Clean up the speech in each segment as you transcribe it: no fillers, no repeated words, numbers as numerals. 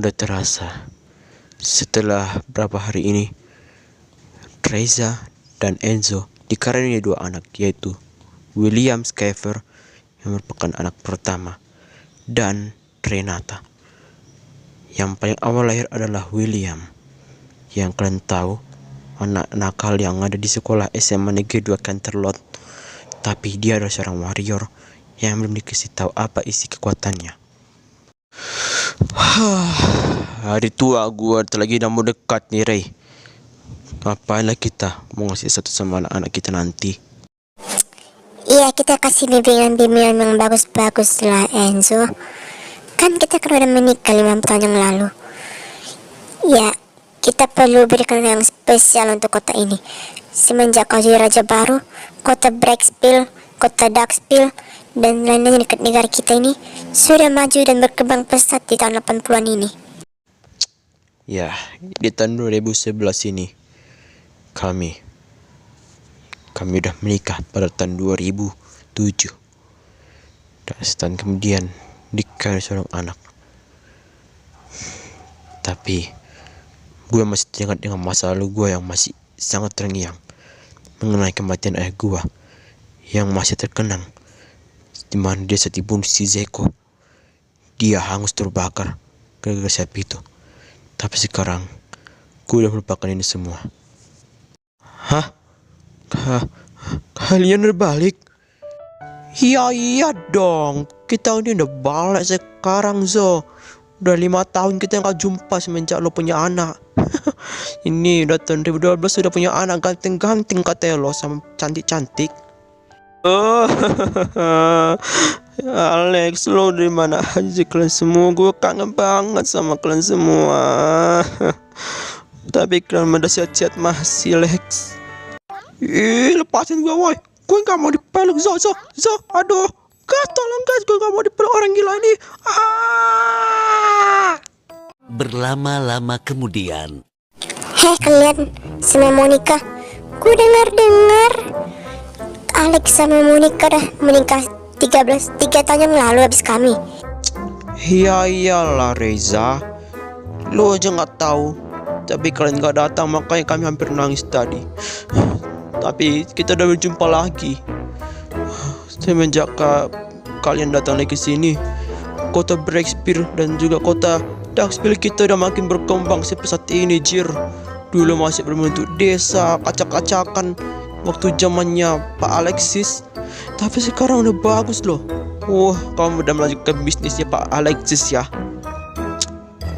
Udah terasa setelah berapa hari ini Reza dan Enzo dikaruniai dua anak, yaitu William Schaefer yang merupakan anak pertama dan Renata. Yang paling awal lahir adalah William, yang kalian tahu anak nakal yang ada di sekolah SMA Negeri 2 Canterlot. Tapi dia adalah seorang warrior yang belum dikasih tahu apa isi kekuatannya. Hari tua gua lagi dah mau dekat nih, Ray. Ngapainlah kita mau ngasih satu sama anak-anak kita nanti? Iya, kita kasih bimbingan-bimbingan yang bagus-bagus lah, Enzo. Kan kita udah menikah 5 tahun yang lalu. Ya, kita perlu berikan yang spesial untuk kota ini. Semenjak kau jadi raja baru, kota Breakspill, kota Darkspill, dan lainnya dekat negara kita ini sudah maju dan berkembang pesat di tahun 80-an ini. Ya, di tahun 2011 ini kami udah menikah pada tahun 2007. Dan setahun kemudian nikah seorang anak. Tapi gue masih teringat dengan masa lalu gue yang masih sangat terngiang mengenai kematian ayah gue yang masih terkenang, di mana dia saat dibunuh si Zeko. Dia hangus terbakar gara-gara siapa itu. Tapi sekarang gue udah melupakan ini semua. Hah? Kalian udah balik? Iya dong, kita ini udah balik sekarang, Zo. Udah 5 tahun kita gak jumpa semenjak lo punya anak. Ini udah tahun 2012 sudah punya anak ganteng-ganteng katanya lo, sama cantik-cantik. Oh, Alex, lo dari mana aja kalian semua? Gue kangen banget sama kalian semua. Tapi kalian udah sehat-sehat masih, Lex. Ih, lepasin gue, woy. Gue gak mau dipeluk, Zo. Aduh, tolong guys, gue gak mau dipeluk orang gila ini. Berlama-lama kemudian. Hei kalian, sama Monica, gue dengar Alex sama Monica dah menikah 3 tahun yang lalu habis kami. Ya iyalah Reza, lu aja nggak tahu. Tapi kalian nggak datang, makanya kami hampir nangis tadi. Tapi kita udah berjumpa lagi semenjak kalian datang lagi ke sini. Kota Breakspill dan juga kota Darkspill kita udah makin berkembang sepesat ini, Jir. Dulu masih berbentuk desa, acak-acakan waktu zamannya Pak Alexis. Tapi sekarang udah bagus loh. Kamu udah melanjutkan bisnisnya Pak Alexis ya.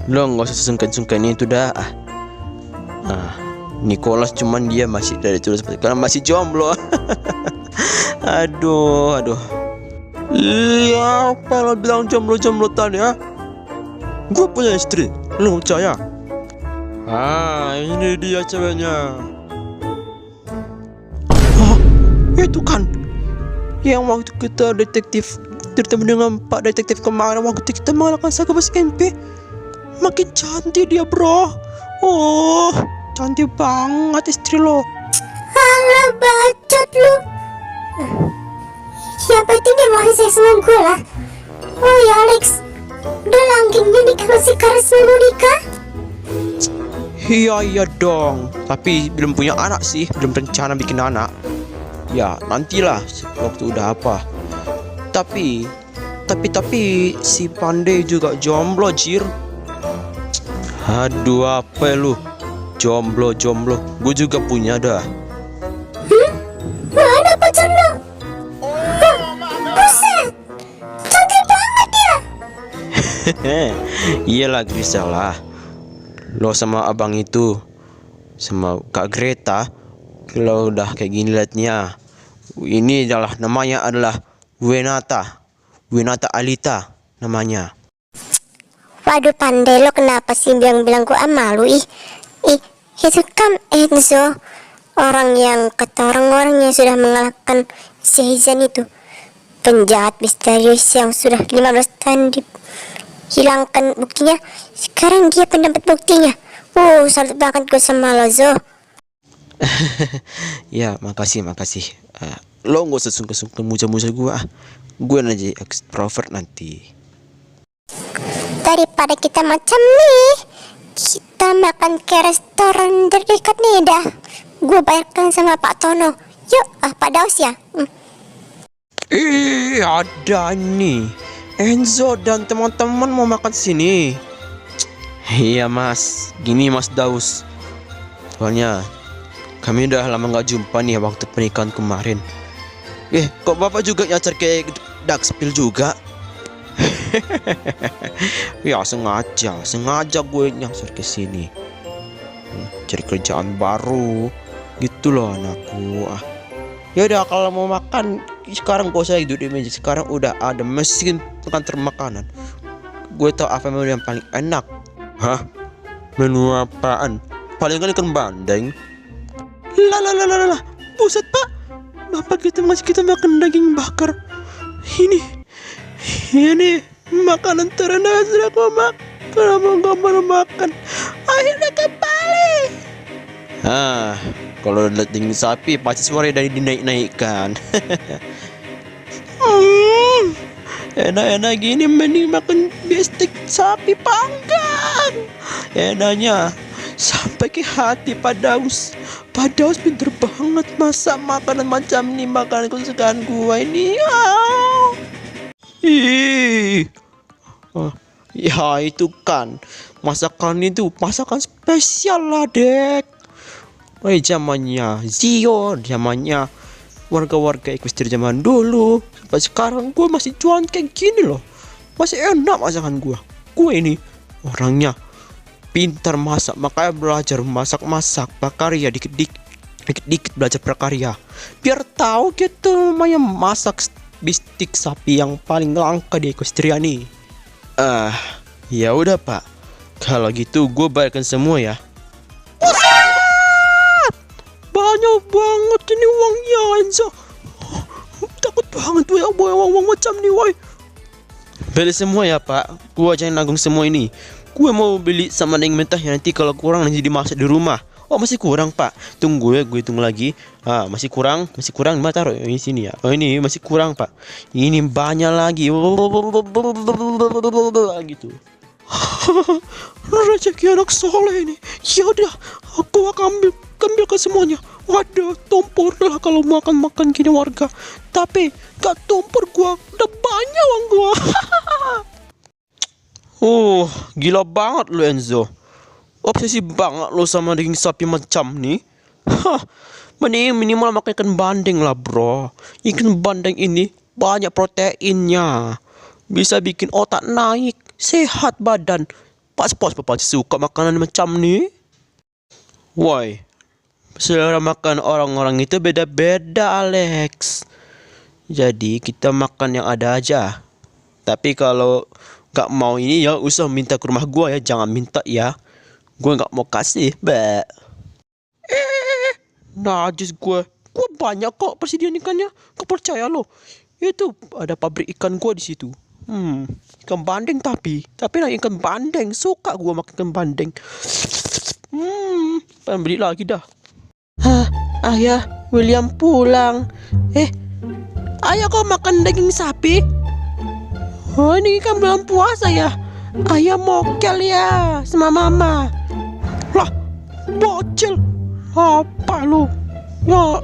Lo nggak usah sungkan-sungkan itu dah. Nicholas cuman dia masih dari dulu seperti karena masih jomblo. Aduh. Iya, apa lo bilang jomblo tadi ya? Gue punya istri, lo percaya? Ini dia ceweknya. Itu kan yang waktu kita detektif bertemu dengan Pak Detektif kemarin waktu kita mengalahkan Saga Bos MP. makin cantik dia bro. Oh, cantik banget istri lo. Alah bacot lu. Ya berarti dia mau saya sama gue lah. Oh ya Alex, udah langgengnya dikasih karisma lu nikah. Iya dong, tapi belum punya anak sih, belum rencana bikin anak. Ya nantilah waktu udah apa. Tapi si Pandai juga jomblo jir. Aduh apa lu? Jomblo. Gue juga punya dah. Mana pacar lu? Hah, buset, cantik banget dia. Iyalah Grisela. Lo sama abang itu, sama Kak Greta, kalau udah kayak gini liatnya, ini adalah namanya adalah Wenata Alita namanya. Waduh Pandai, lo kenapa sih bilang-bilang gue malu ih. Itu kan Enzo, orang yang kata orang-orang yang sudah mengalahkan Seizan itu, penjahat misterius yang sudah 15 tahun hilangkan buktinya. Sekarang dia pendapat buktinya. Salut banget gue sama lo Zo. Ya makasih. Lo nggak usah sungkan muja-muja gue. Gue aja extrovert nanti. Daripada kita macam nih, kita makan ke restoran terdekat nih dah. Gue bayarkan sama Pak Tono. Yuk, Pak Daus ya. Ada nih. Enzo dan teman-teman mau makan sini. Iya mas, gini mas Daus. Soalnya kami udah lama nggak jumpa nih waktu pernikahan kemarin. Kok bapak juga nyacar kayak Dakspil juga? Ya sengaja gue nyasar ke sini. Cari kerjaan baru, gitu loh anakku. Ya udah kalau mau makan sekarang gak usah duduk di meja. Sekarang udah ada mesin pengantar makanan. Gue tau apa menu yang paling enak. Hah? Menu apaan? Paling kan ikan bandeng. Lah, buset pak. Bapak kita masih kita makan daging bakar. Ini makanan terendah sudah kau makan. Kenapa gak mau makan? Akhirnya kembali. Kalau lihat daging sapi pasti suara dari dinaik-naikkan. Enak-enak gini mending makan bestek sapi panggang. Enaknya sampai ke hati Pak Daus. Pak Daus pinter banget masak makanan macam ini, makanan kesukaan gua ini. Ya itu kan masakan spesial lah dek. Zamannya Zio, zamannya warga-warga Equestria zaman dulu. Sampai sekarang gue masih jualan kayak gini loh. Masih enak masakan gue. Gue ini orangnya pintar masak, makanya belajar masak prakarya dikit-dikit belajar prakarya. Biar tahu gitu lumayan masak bistik sapi yang paling langka di Equestria nih. Ya udah pak. Kalau gitu gue bayarkan semua ya. Banyak banget ini uangnya Enzo. Takut banget gue uang macam nih woi. Beli semua ya pak. Gue aja yang nanggung semua ini. Gue mau beli sama daging mentahnya, nanti kalau kurang nanti dimasak di rumah. Oh masih kurang pak. Tunggu ya, gue hitung lagi. Masih kurang. Mana taruh ini sini ya. Oh ini masih kurang pak. Ini banyak lagi. Gitu. Rezeki anak soleh ini. Ya udah, aku akan ambilkan semuanya. Waduh, tumpur lah kalau makan gini warga. Tapi gak tumpur gua, udah banyak uang gua. Gila banget lu Enzo. Obsesi banget lu sama daging sapi macam nih. Mending minimal makan ikan bandeng lah bro. Ikan bandeng ini banyak proteinnya. Bisa bikin otak naik, sehat badan. Pas bapak suka makanan macam nih. Woi, selera makan orang-orang itu beda-beda Alex. Jadi kita makan yang ada aja. Tapi kalau gak mau ini ya usah minta ke rumah gua ya. Jangan minta ya. Gue gak mau kasih mbak. Najis gue banyak kok persediaan ikannya. Kau percaya lo? Itu ada pabrik ikan gua di situ. Ikan bandeng tapi nak ikan bandeng. Suka gua makan ikan bandeng. Pengen beli lagi dah. Ayah, William pulang. Ayah kau makan daging sapi? Oh, ini kan belum puasa ya. Ayah mokel ya sama mama. Lah, bocil. Apa lu? Ya,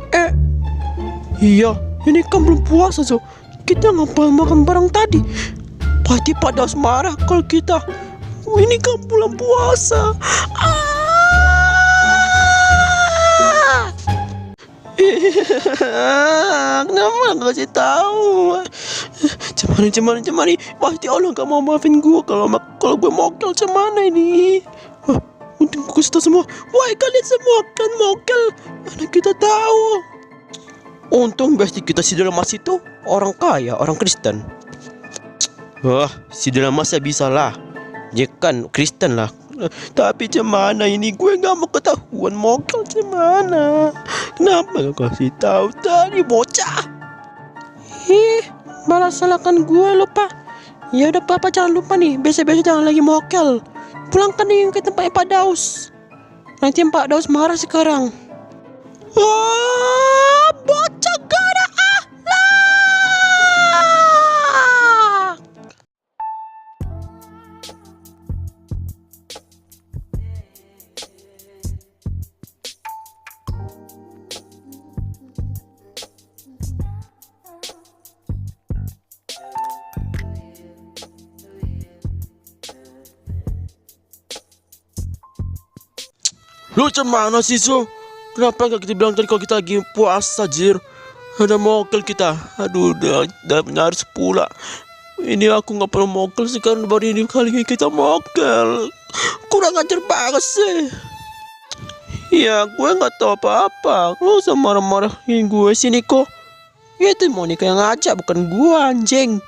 iya, ini kan belum puasa, so. Kita ngapain makan barang tadi? Pasti Pak Daus marah kalau kita. Ini kan bulan puasa. Kenapa nggak kasih tahu? Cemani. Pasti Allah nggak mau maafin gue kalau gue mokel. Cemana ini? Untung gue kasih tahu semua. Wah, kalian semua kan mokel. Mana kita tahu? Untung besti kita si dalam mas itu orang kaya, orang Kristen. Wah, si dalam mas ya bisa lah. Dia kan Kristen lah. Tapi cemana ini gue nggak mau ketahuan mokel cemana? Kenapa gak kasih tahu tadi bocah? Malah salahkan gue lupa. Ya udah papa jangan lupa nih. Besok jangan lagi mokel. Pulangkan nih ke tempat Pak Daus. Nanti Pak Daus marah sekarang. Bocah gak ada akhlak. Lu cemana sih, So? Kenapa gak kita bilang tadi kalau kita lagi puasa, Jir? Ada mokel kita. Aduh, udah nyaris pula. Ini aku gak pernah mokel, sekarang baru ini kali ini kita mokel. Kurang ajar banget sih. Ya, gue gak tahu apa-apa. Lu usah marah-marahin gue sini kok. Itu Monica yang ngajak, bukan gue, anjing.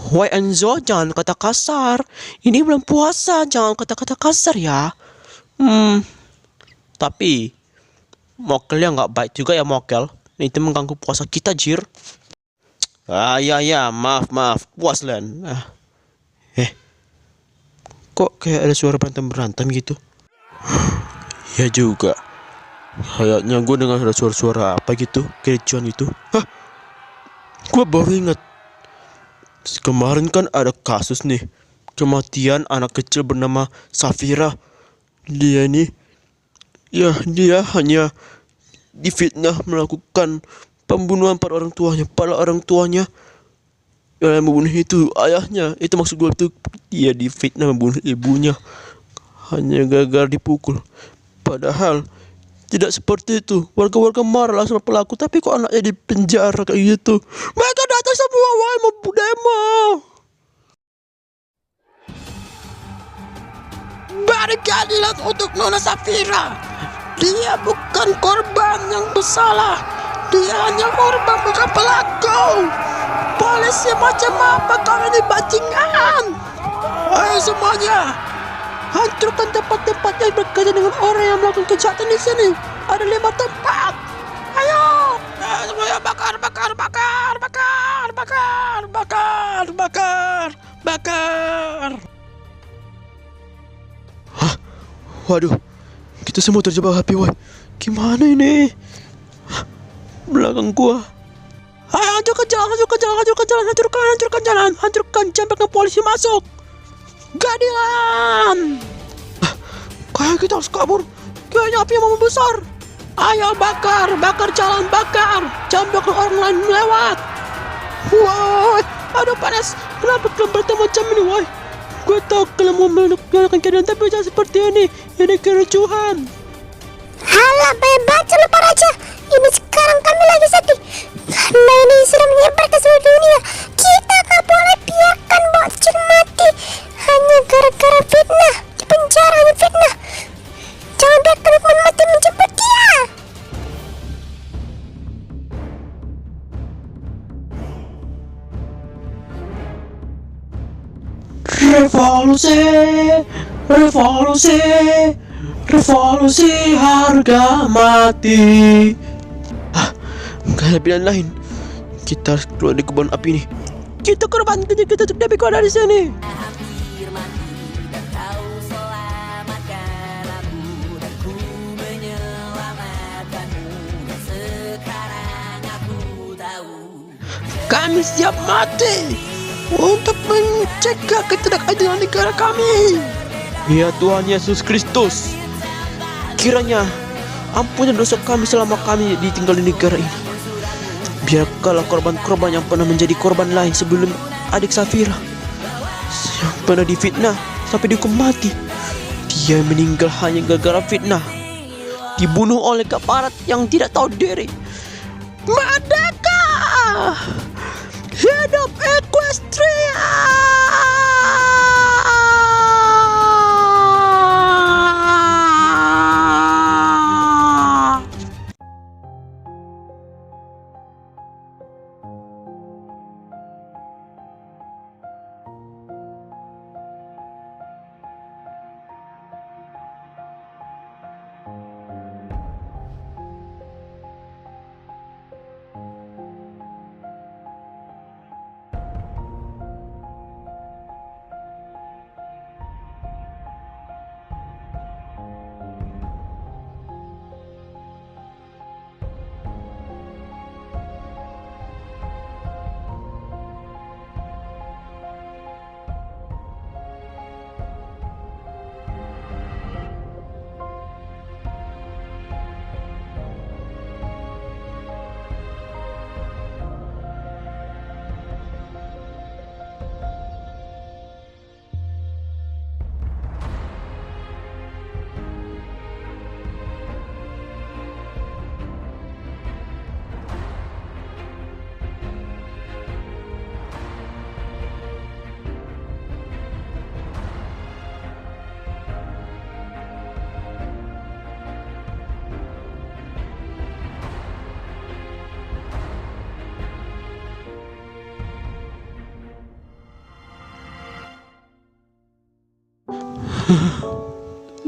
Woi Enzo, jangan kata kasar. Ini belum puasa, jangan kata-kata kasar ya. Tapi mokelnya nggak baik juga ya mokel. Itu mengganggu puasa kita, Jir. Ya, maaf, puas Len. Kok kayak ada suara berantem gitu? Ya juga. Kayaknya gue dengar ada suara-suara apa gitu, kericuan itu. Gue baru ingat. Kemarin kan ada kasus nih, kematian anak kecil bernama Safira. Dia hanya difitnah melakukan pembunuhan pada orang tuanya. Pada orang tuanya yang membunuh itu ayahnya. Itu maksud gue, itu dia difitnah membunuh ibunya hanya gara-gara dipukul. Padahal tidak seperti itu. Warga-warga marah sama pelaku, tapi kok anaknya di penjara kayak gitu. Mereka datang semua mau demo. Beri keadilan untuk Nona Safira. Dia bukan korban yang bersalah. Dia hanya korban, bukan pelaku. Polisi macam apa kalau ini bajingan? Ayo semuanya, hancurkan tempat-tempat yang berkaitan dengan orang yang melakukan kejahatan di sini. Ada 5 tempat. Ayo, semuanya bakar. Waduh, kita semua terjebak api, woy. Gimana ini? Belakang gua. Ayo, hancurkan jalan. Jangan polisi masuk. Gadilan. Kayak kita harus kabur. Kayaknya api mau membesar. Ayo bakar jalan, jangan biarkan orang lain melewat. Woi, aduh panas. Kenapa kalian bertemu macam ini, woi? Gue tahu kalian mau melakukan keadaan, tapi jangan seperti ini. Ini kericuhan. Halah, baca lupa aja. Ini sekarang kami lagi sedih karena ini sudah menyebar ke seluruh dunia. Kita gak boleh biarkan bocil mati hanya gara-gara fitnah. Di penjara hanya fitnah. Jangan biarkan hukuman mati menjemput dia. Revolusi harga mati. Gak ada pilihan lain. Kita harus keluar dari kebun api ini. Kita korban, kita sudah keluar dari sini. Hampir mati dan kau selamatkan aku, dan ku menyelamatkanmu, dan sekarang aku tahu Kami siap mati untuk mencegah ketidakadilan negara kami. Ya Tuhan Yesus Kristus, kiranya ampuni dosa kami selama kami ditinggal di negara ini. Biarkanlah korban-korban yang pernah menjadi korban lain sebelum adik Safira, yang pernah difitnah sampai dihukum mati. Dia meninggal hanya gara-gara fitnah, dibunuh oleh aparat yang tidak tahu diri. Merdeka! Hidup Equestria!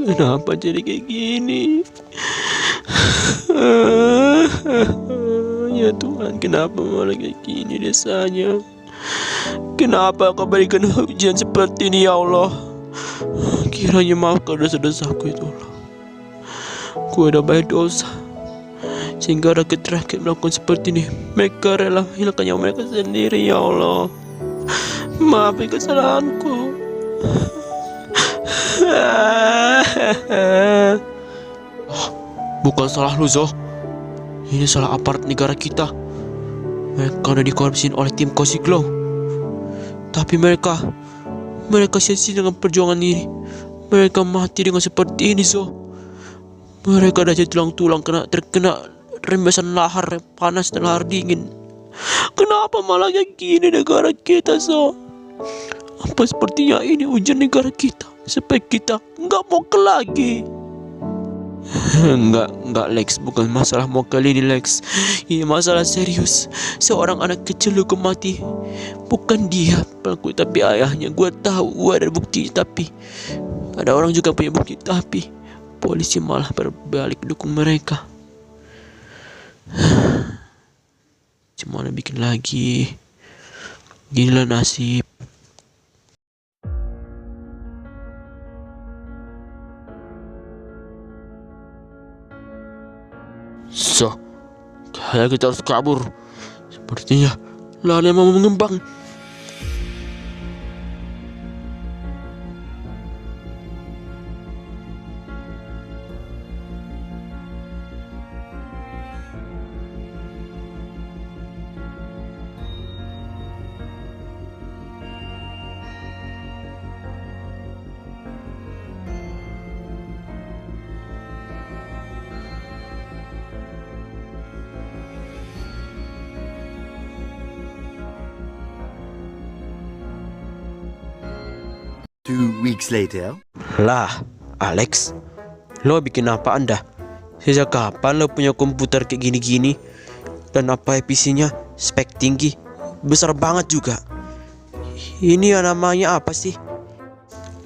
Kenapa jadi kayak gini? Ya Tuhan, kenapa malah kayak gini desanya? Kenapa kau berikan hujan seperti ini ya Allah? Kiranya maafkan dosa-dosaku itu Allah. Ku ada banyak dosa sehingga rakyat terakhir melakukan seperti ini. Mereka rela hilangkan nyawa mereka sendiri ya Allah. Maafkan kesalahanku. Bukan salah lu Zo, ini salah aparat negara kita. Mereka udah dikorupsi oleh tim Cozy Glow. Tapi mereka sia-sia dengan perjuangan ini. Mereka mati dengan seperti ini Zo. Mereka dah jadi tulang-tulang terkena rembesan lahar panas dan lahar dingin. Kenapa malah kayak gini negara kita Zo? Apa sepertinya ini ujian negara kita supaya kita nggak mokel lagi? Enggak Lex, bukan masalah mokel ini Lex. Ini masalah serius. Seorang anak kecil hukum mati. Bukan dia pelaku tapi ayahnya. Gue tahu, gue ada bukti, tapi ada orang juga punya bukti, tapi polisi malah berbalik dukung mereka. Gimana bikin lagi? Ginilah nasib. So, kayak kita harus kabur. Sepertinya lahan yang mau mengembang. Two weeks later. Lah, Alex, lo bikin apa anda? Sejak kapan lo punya komputer kayak gini-gini? Dan apa PC-nya spek tinggi, besar banget juga. Ini yang namanya apa sih?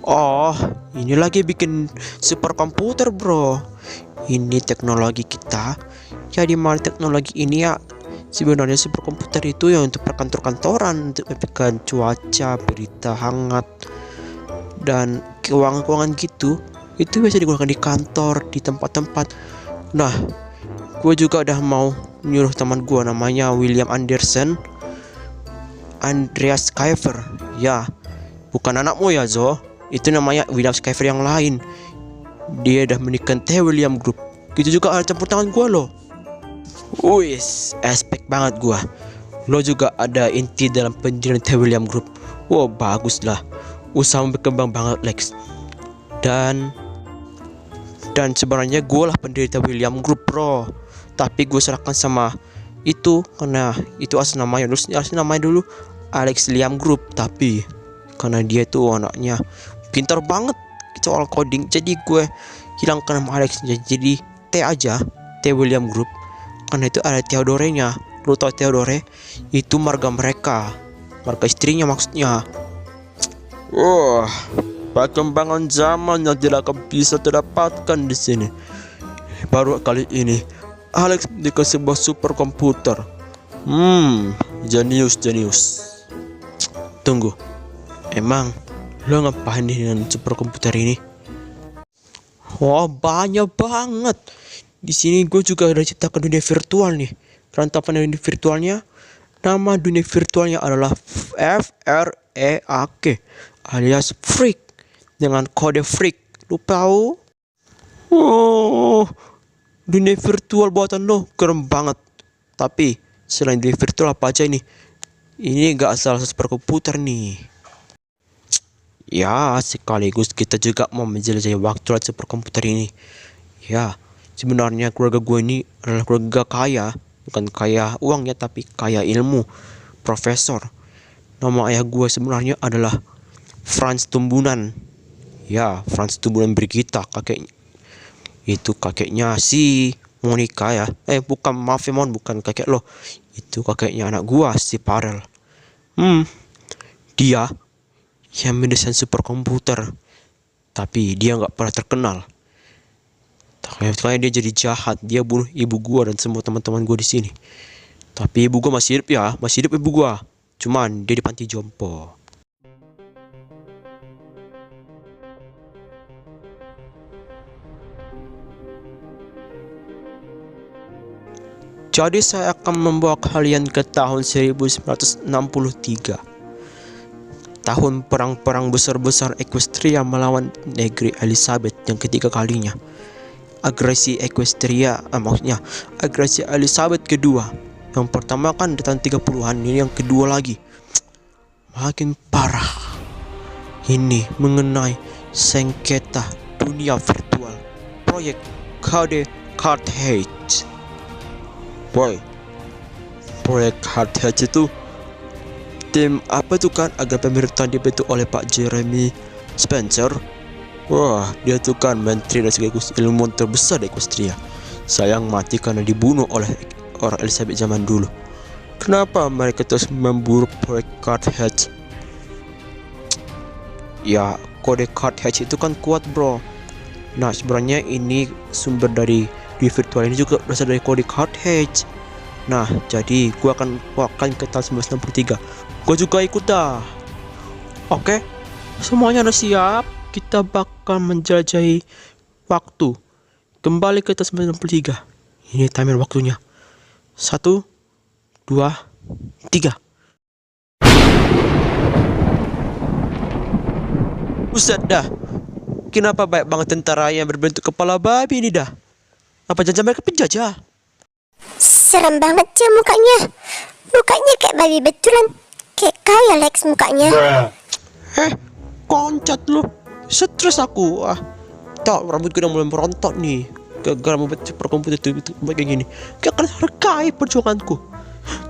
Oh, ini lagi bikin super komputer bro. Ini teknologi kita. Jadi mana teknologi ini ya Sebenarnya superkomputer itu ya untuk perkantor-kantoran, untuk menyampaikan cuaca, berita hangat, dan keuangan-keuangan gitu. Itu biasa digunakan di kantor, di tempat-tempat. Nah, gue juga udah mau nyuruh teman gue namanya William Andreas Skyver. Ya, bukan anakmu ya Zo. Itu namanya William Skyver yang lain. Dia udah menikah Teh William Group. Gitu juga ada campur tangan gue loh. Wis, aspek banget gua. Lo juga ada inti dalam pendirian Teh William Group. Wow, bagus lah. Usaha berkembang banget, Lex. Dan sebenarnya gue lah pendiri Teh William Group, bro. Tapi gue serahkan sama itu karena itu asli namanya. Asli namanya dulu Alex Liam Group. Tapi karena dia tuh anaknya pintar banget soal coding, jadi gue hilangkan nama Alex. Jadi T aja, Teh William Group. Karena itu ada Theodore-nya. Lu tau Theodore? Itu marga mereka, marga istrinya maksudnya. Wah, perkembangan zaman yang tidak akan bisa terdapatkan di sini. Baru kali ini Alex dikasih sebuah superkomputer. Jenius. Tunggu, emang lo ngapain dengan superkomputer ini? Wah, banyak banget. Di sini gue juga udah ciptakan dunia virtual nih. Perantapan dunia virtualnya, nama dunia virtualnya adalah FREAK alias Freak dengan kode Freak. Lu tahu? Oh, dunia virtual buatan lo keren banget. Tapi selain dunia virtual apa aja ini? Ini gak asal superkomputer nih. Ya, sekaligus kita juga mau menjelajahi waktu lewat superkomputer ini. Ya, sebenarnya keluarga gue ini adalah keluarga kaya. Bukan kaya uang ya, tapi kaya ilmu. Profesor. Nama ayah gue sebenarnya adalah Franz Tumbunan. Ya, Franz Tumbunan Brigita, kakeknya. Itu kakeknya si Monica ya. Bukan, maaf ya Mon, bukan kakek lo. Itu kakeknya anak gue, si Parel. Dia yang mendesain superkomputer. Tapi dia nggak pernah terkenal. Makanya dia jadi jahat. Dia bunuh ibu gua dan semua teman-teman gua di sini. Tapi ibu gua masih hidup ya, masih hidup ibu gua. Cuman dia di panti jompo. Jadi saya akan membawa kalian ke tahun 1963. Tahun perang-perang besar-besar Equestria melawan negeri Elizabeth yang ketiga kalinya. Agresi Equestria, maksudnya agresi Elizabeth kedua. Yang pertama kan di tahun 30-an, ini yang kedua lagi. Makin parah. Ini mengenai sengketa dunia virtual, proyek Kode Carthage. Boy, proyek Carthage itu tim apa tuh kan agar pemerintahan dibentuk oleh Pak Jeremy Spencer. Wah, dia tuh kan menteri dan sekaligus ilmuwan terbesar di Equestria. Sayang mati karena dibunuh oleh orang Elizabeth zaman dulu. Kenapa mereka terus memburu proyek Carthage? Ya, kode Carthage itu kan kuat bro. Nah, sebenarnya ini sumber dari di virtual ini juga berasal dari kode Carthage. Nah, jadi gua akan ke tahun 1963. Gua juga ikut dah. Oke, semuanya udah siap. Kita bakal menjelajahi waktu. Kembali ke tahun 1963. Ini timer waktunya. 1, 2, 3. Buset dah. Kenapa banyak banget tentara yang berbentuk kepala babi ini dah? Apa jangan mereka penjajah? Serem banget ya mukanya. Mukanya kayak babi betulan. Kayak kaya Lex mukanya. Koncat lu. Stres aku. Tak, rambutku udah mulai merontok nih. Gara-gara membuat superkomputer itu kayak gini. Gak akan hargai perjuanganku.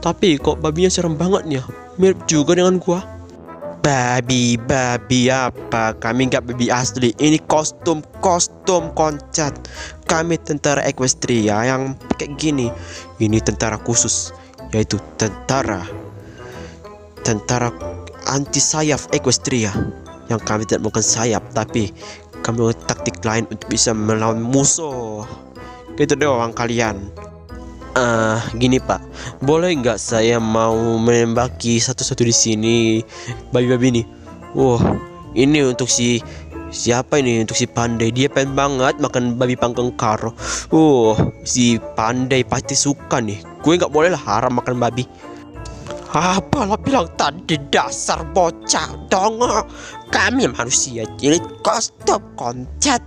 Tapi kok babinya serem banget nih ya. Mirip juga dengan gua. Babi apa? Kami gak babi asli. Ini kostum koncat. Kami tentara Equestria yang kayak gini. Ini tentara khusus, yaitu tentara anti sayap Equestria. Yang kami tidak menggunakan sayap, tapi kami menggunakan taktik lain untuk bisa melawan musuh. Gitu doang kalian. Gini Pak, boleh nggak saya mau menembaki satu-satu di sini babi-babi ini? Wah, ini untuk siapa ini? Untuk si Pandai. Dia pengen banget makan babi panggang karo. Si Pandai pasti suka nih. Gue nggak boleh lah haram makan babi. Apalah bilang tadi dasar bocah dongo. Kami manusia cilik kostum koncet.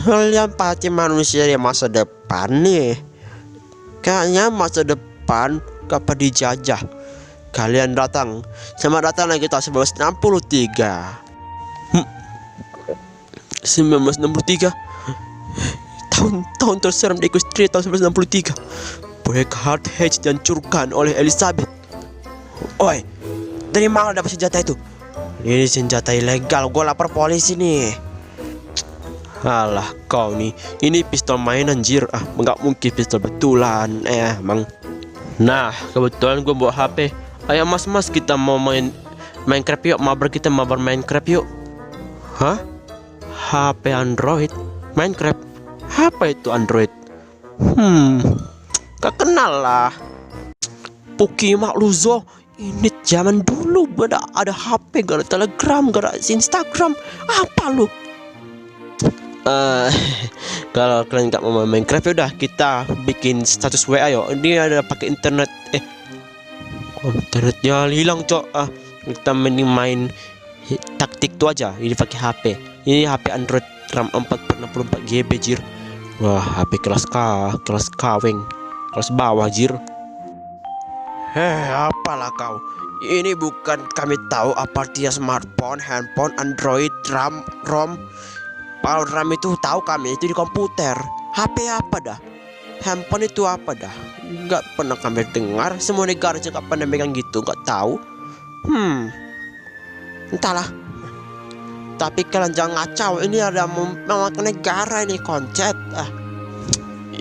Kalian pasti manusia di masa depan nih. Kayaknya masa depan kapan dijajah. Kalian datang. Selamat datang lagi tahun 1963. 1963. Tahun terseram di Austria tahun 1963. Proyek Hard Hedge dihancurkan oleh Elizabeth. Oi, dari mana dapat senjata itu? Ini senjata ilegal. Gue lapor polisi nih. Alah kau nih, ini pistol mainan anjir. Nggak mungkin pistol betulan. Emang. Nah, kebetulan gue bawa HP. Ayo mas kita mau main Minecraft yuk. Kita mabar Minecraft yuk. Hah? HP Android? Minecraft? Apa itu Android? Gak kenal lah. Puki Makluzo. Ini zaman dulu ada HP, gak ada Telegram, gak ada Instagram. Apa lu? Kalau kalian nggak mau main Minecraft, udah kita bikin status WA yo. Ini ada pakai internet. Internetnya hilang cok. Kita mending main taktik tuh aja. Ini pakai HP. Ini HP Android RAM 464 GB jir. Wah, HP kelas kaweng, kelas bawah jir. Apalah kau? Ini bukan kami tahu apa artinya smartphone, handphone, Android, ROM. Kalau RAM itu tahu kami, itu di komputer. HP apa dah? Handphone itu apa dah? Nggak pernah kami dengar. Semua negara juga nggak pernah megang gitu, nggak tahu. Entahlah. Tapi kalian jangan ngacau. Ini ada memakan negara ini koncet.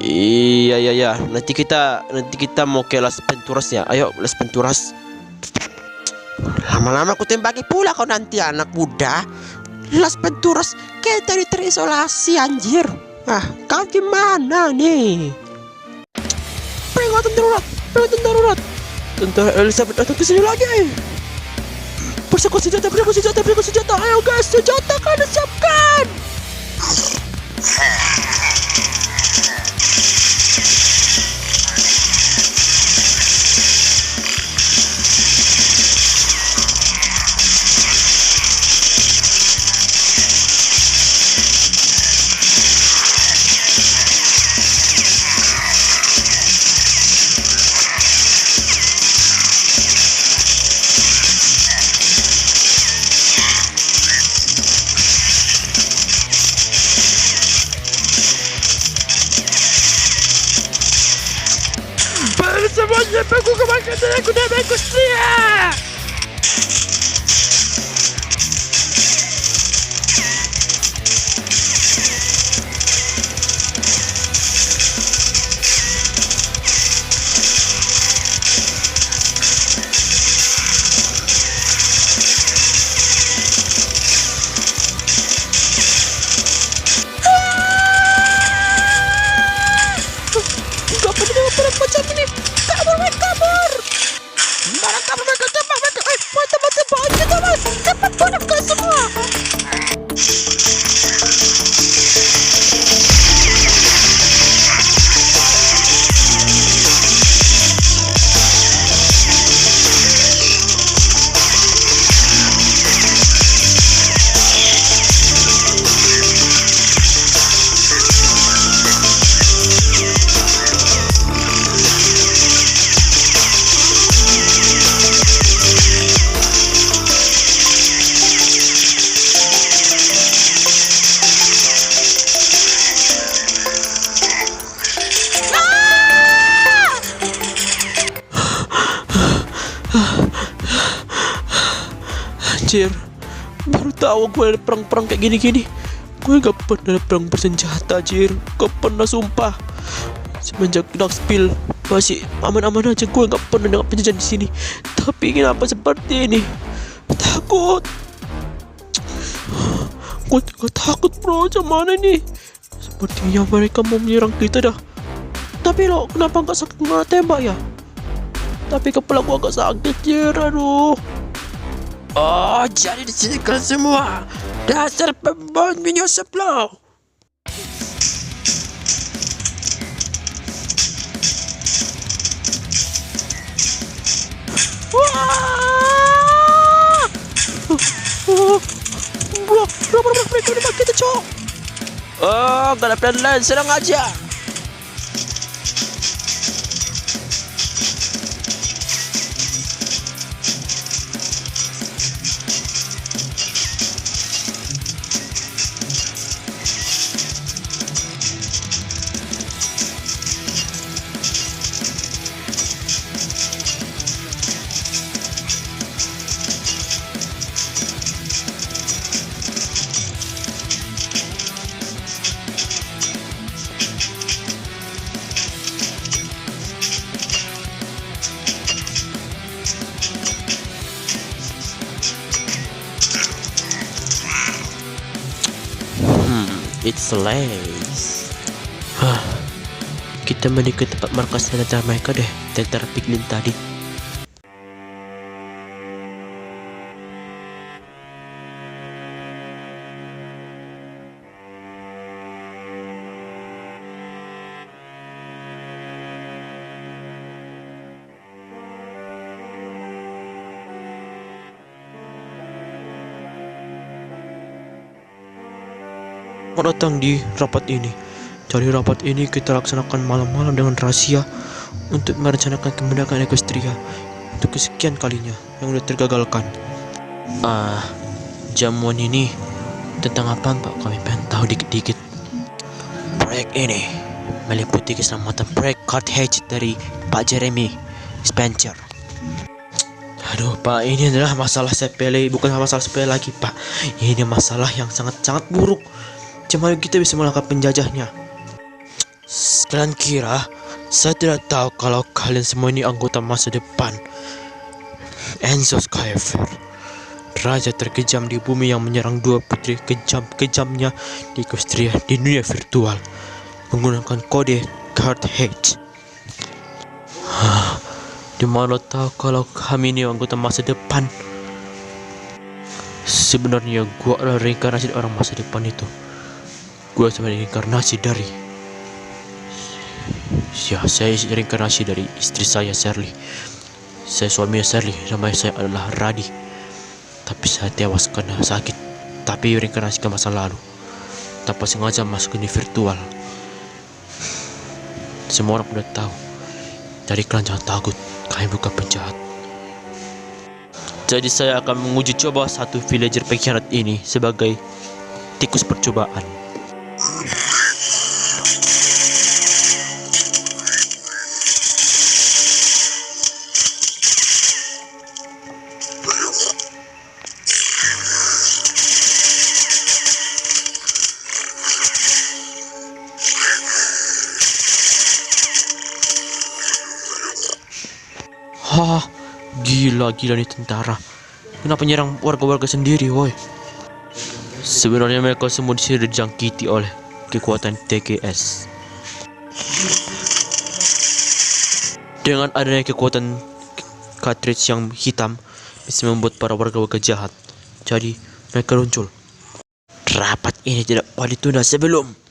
Iya. Nanti kita mau ke Las Venturas ya. Ayo Las Venturas. Lama-lama aku tembaki pula kau nanti anak muda. Las Venturas kita terisolasi anjir. Kau gimana nih? Peringatan darurat. Tentara Elizabeth datang ke sini lagi. Persekusi senjata. Ayo guys, senjata kalian siapkan. Semuanya aku kemakan dan aku dah bagus dia. Gak pernah macam ini. Kabur. Mana kabur mereka cepat mereka. Mata-mata baju teman. Cepat punahkan semua. Anjir, baru tahu gue ada perang-perang kayak gini-gini. Gue gak pernah ada perang bersenjata, Jir. Gak pernah, sumpah. Semenjak Dark Spill masih aman-aman aja. Gue gak pernah dengar penjajahan di sini. Tapi kenapa seperti ini? Takut. Gue juga takut bro. Macam mana nih? Sepertinya mereka mau menyerang kita dah. Tapi lo kenapa nggak sakit kena tembak ya? Tapi kepala gua agak sakit ya, aduh. Oh, jadi di sini kalian semua dasar pembunuh nyosep lo. Wah! Mereka udah kita cok. Oh, gak ada plan lain, serang aja. It's lace. Kita menuju ke tempat markas tentara mereka deh, tentara piglin tadi. Selamat datang di rapat ini. Jadi rapat ini kita laksanakan malam-malam dengan rahasia untuk merencanakan kemerdekaan Equestria untuk kesekian kalinya yang udah tergagalkan. Jamuan ini tentang apa Pak? Kami pengen tahu dikit-dikit. Proyek ini meliputi keselamatan proyek Carthage dari Pak Jeremy Spencer. Aduh Pak, ini adalah masalah sepele, bukan masalah sepele lagi Pak. Ini masalah yang sangat-sangat buruk. Cuma kita bisa melangkah penjajahnya. Kalian kira saya tidak tahu kalau kalian semua ini anggota masa depan Enzo Skyfer, raja terkejam di bumi yang menyerang dua putri kejamnya di Equestria di dunia virtual menggunakan kode Carthage. Di mana lo tahu kalau kami ini anggota masa depan? Sebenarnya gua adalah reinkarnasi orang masa depan itu. Gua sebenarnya reinkarnasi dari saya reinkarnasi dari istri saya Shirley. Saya suaminya Shirley, nama saya adalah Radi. Tapi saya tewas karena sakit. Tapi reinkarnasi ke masa lalu tanpa sengaja masuk ke virtual. Semua orang udah tahu. Jadi kalian jangan takut, kami bukan penjahat. Jadi saya akan menguji coba satu villager pengkhianat ini sebagai tikus percobaan. Gila nih tentara. Kenapa nyerang warga-warga sendiri, woi? Sebenarnya mereka semua di sini dijangkiti oleh kekuatan TGS. Dengan adanya kekuatan cartridge yang hitam bisa membuat para warga-warga jahat. Jadi mereka muncul. Rapat ini tidak boleh ditunda sebelum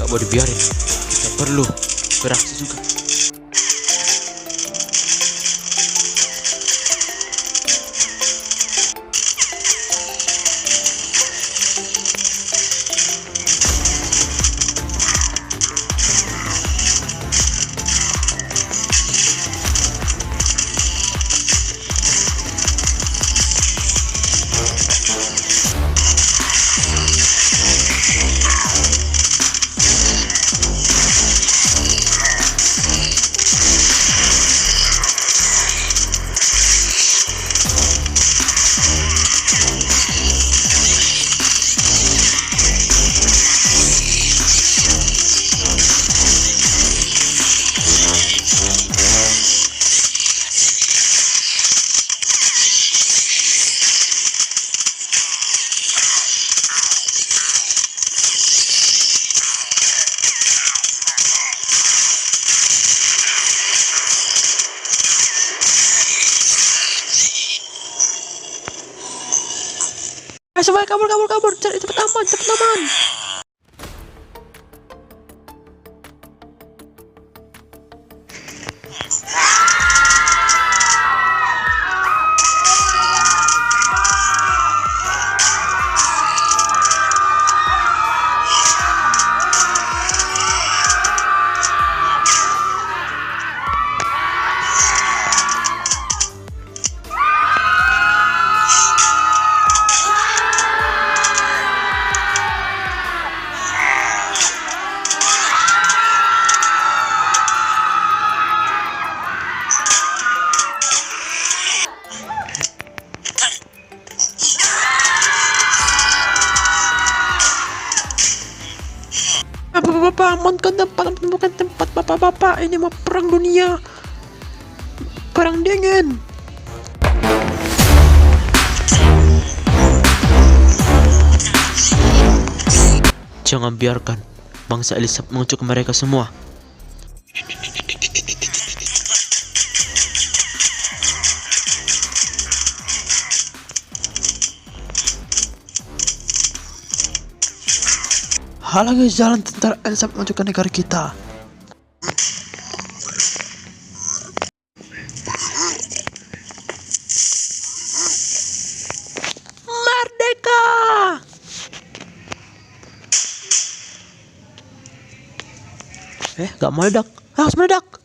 gak boleh dibiarin. Kita perlu beraksi juga. semua kabur. Cari cepet aman. Bapak-bapak, amankan tempat, bukan tempat bapak-bapak. Ini mah perang dunia, perang dingin. Jangan biarkan bangsa Elisab mengucuk mereka semua. Halangi jalan tentara Elisab menuju ke negara kita. Merdeka! Gak meledak. Harus meledak.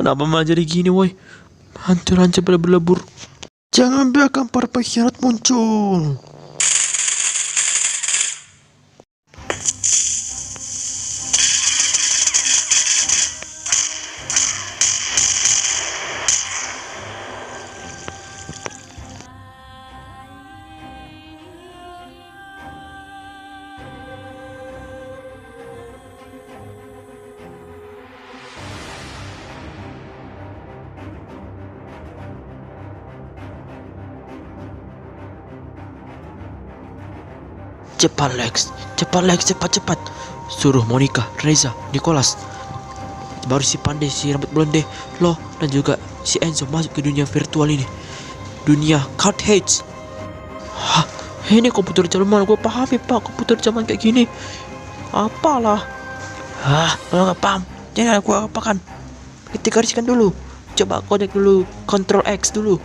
Kenapa malah jadi gini, woi? Hancur-hancur pada berlebur. Jangan biarkan para pengkhianat muncul. Cepat Lex, cepat. Suruh Monica, Reza, Nicholas, baru si Pandai, si rambut blonde, lo, dan juga si Enzo masuk ke dunia virtual ini. Dunia Card Hades. Hah, ini komputer zaman mana? Gue paham ya pak, komputer zaman kayak gini. Apalah. Kalau nggak paham, jangan gue apakan. Kita gariskan dulu. Coba connect dulu, Ctrl X dulu.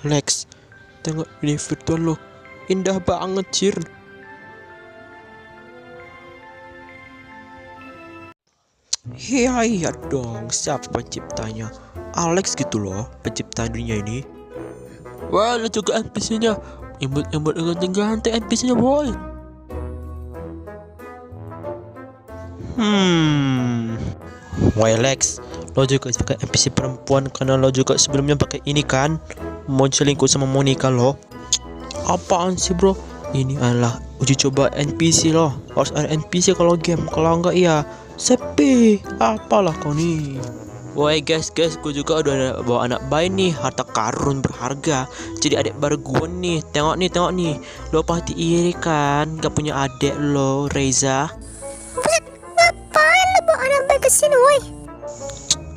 Lex, tengok dunia virtual lo. Indah banget, Cir. Iya dong, siapa penciptanya? Alex gitu loh, pencipta dunia ini. Wah, lihat juga NPC-nya. Imut-imut ganteng-ganteng NPC-nya, boy. Why Lex, lo juga pakai NPC perempuan karena lo juga sebelumnya pakai ini kan? Mau selingkuh sama Monica lo? Apaan sih bro? Ini adalah uji coba NPC lo. Harus ada NPC kalau game, kalau enggak ya sepi. Apalah kau nih. Woi guys, gue juga udah ada bawa anak bayi nih, harta karun berharga. Jadi adik baru gue nih. Tengok nih. Lo pasti iri kan? Gak punya adik lo, Reza. Ngapain lo bawa anak bayi kesini, woi?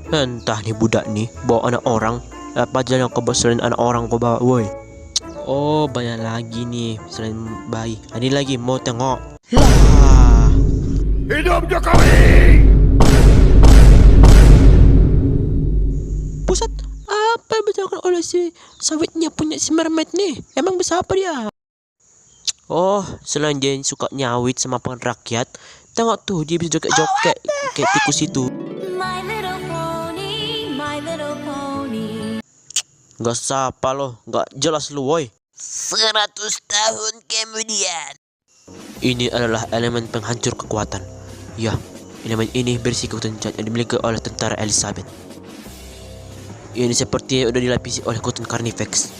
Entah nih budak nih bawa anak orang. Apa aja yang kau bawa selain anak orang kau bawa, woi? Oh, banyak lagi nih selain bayi. Ada lagi, mau tengok? Lah. Hidup Jokowi! Pusat, apa yang dilakukan oleh si sawitnya punya si mermaid nih? Emang bisa apa dia? Oh, selain dia suka nyawit sama rakyat, tengok tuh dia bisa joget-joget kayak tikus itu. My little pony, my little pony. Gak sapa loh, gak jelas lu woi. 100 tahun kemudian. Ini adalah elemen penghancur kekuatan. Ya, elemen ini berisiko tencat yang dimiliki oleh tentara Elizabeth. Ini sepertinya sudah dilapisi oleh Cotton Carnifex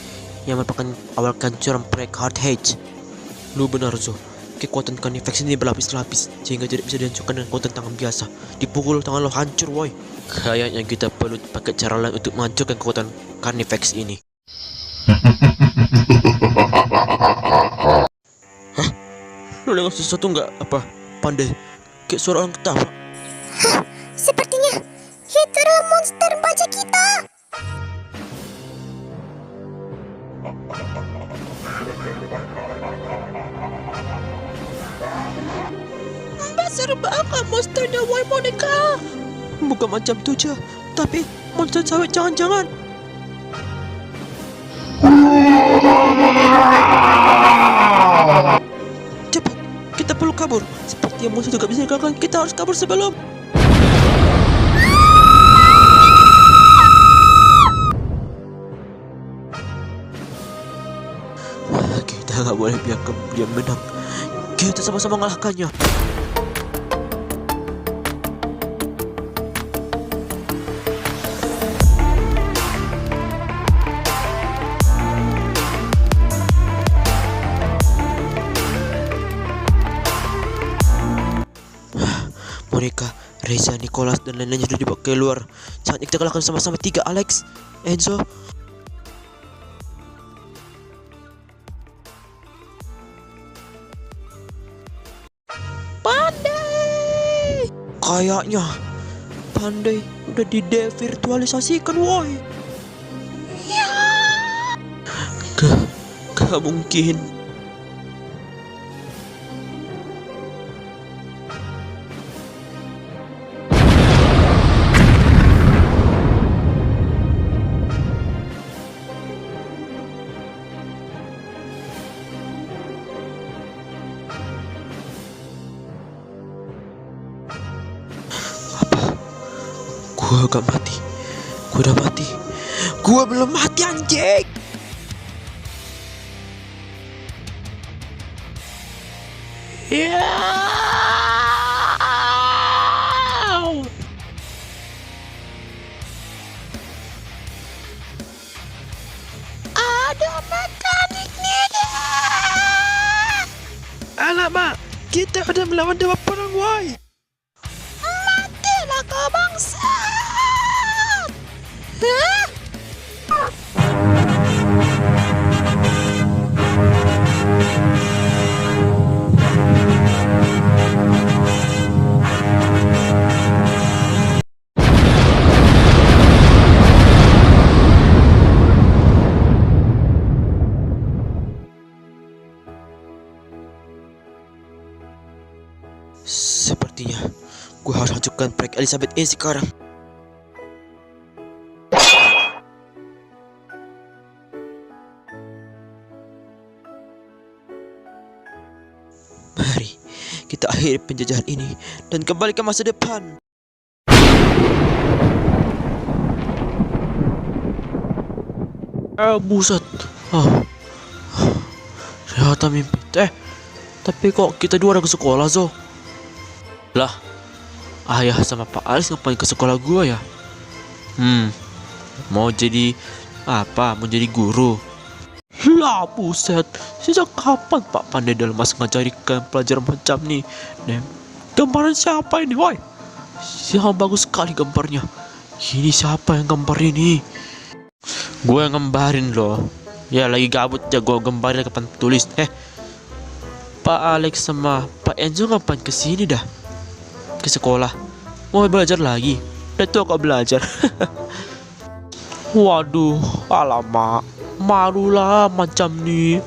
yang merupakan awal kehancuran proyek Hard Hedge. Lu benar Zo, kekuatan Carnifex ini berlapis-lapis sehingga tidak bisa dihancurkan dengan kekuatan tangan biasa. Dipukul tangan lo hancur woi. Kayaknya kita perlu pakai cara lain untuk menghancurkan kekuatan Carnifex ini. Hah? Lu dengar sesuatu nggak? Apa? Pandai? Kayak suara orang ketawa. Sepertinya itu adalah monster baja kita. Besar banget monsternya woi Monica. Bukan macam tu je, tapi monster sawit jangan-jangan. Cepat, kita perlu kabur. Seperti yang musuh juga bisa dikalahkan. Kita harus kabur sebelum. Kita nggak boleh biarkan dia menang. Kita sama-sama mengalahkannya. Monica, Reza, Nicholas, dan lain-lainnya sudah dibawa keluar. Saatnya kita kalahkan sama-sama 3, Alex, Enzo. Pandai! Kayaknya Pandai udah didevirtualisasikan, woi. Ya. Gak mungkin. Gua gak mati. Gua udah mati. Gua belum mati anjing. Ya. Ada mekaniknya. Alamak, kita udah melawan dewa perang, woi. Matilah kau bangsa. Hah? Sepertinya gue harus hancurkan proyek Elizabeth ini sekarang. Mari kita akhiri penjajahan ini dan kembali ke masa depan. Buset. Ternyata mimpi. Tapi kok kita dua ada ke sekolah, Zo? Lah, ayah sama Pak Alis ngapain ke sekolah gua ya? Mau jadi apa? Mau jadi guru? Lah, buset. Sejak kapan Pak Pandai dalam masa ngajarikan pelajaran macam nih? Gambaran siapa ini, woi? Siapa bagus sekali gambarnya. Ini siapa yang gambar ini? Gue yang gambarin loh. Ya lagi gabut ya gue gambarin ke papan tulis. Pak Alex sama Pak Enzo ngapain kesini dah? Ke sekolah. Mau belajar lagi. Udah tua kok belajar. Waduh, alamak. Malulah macam nih.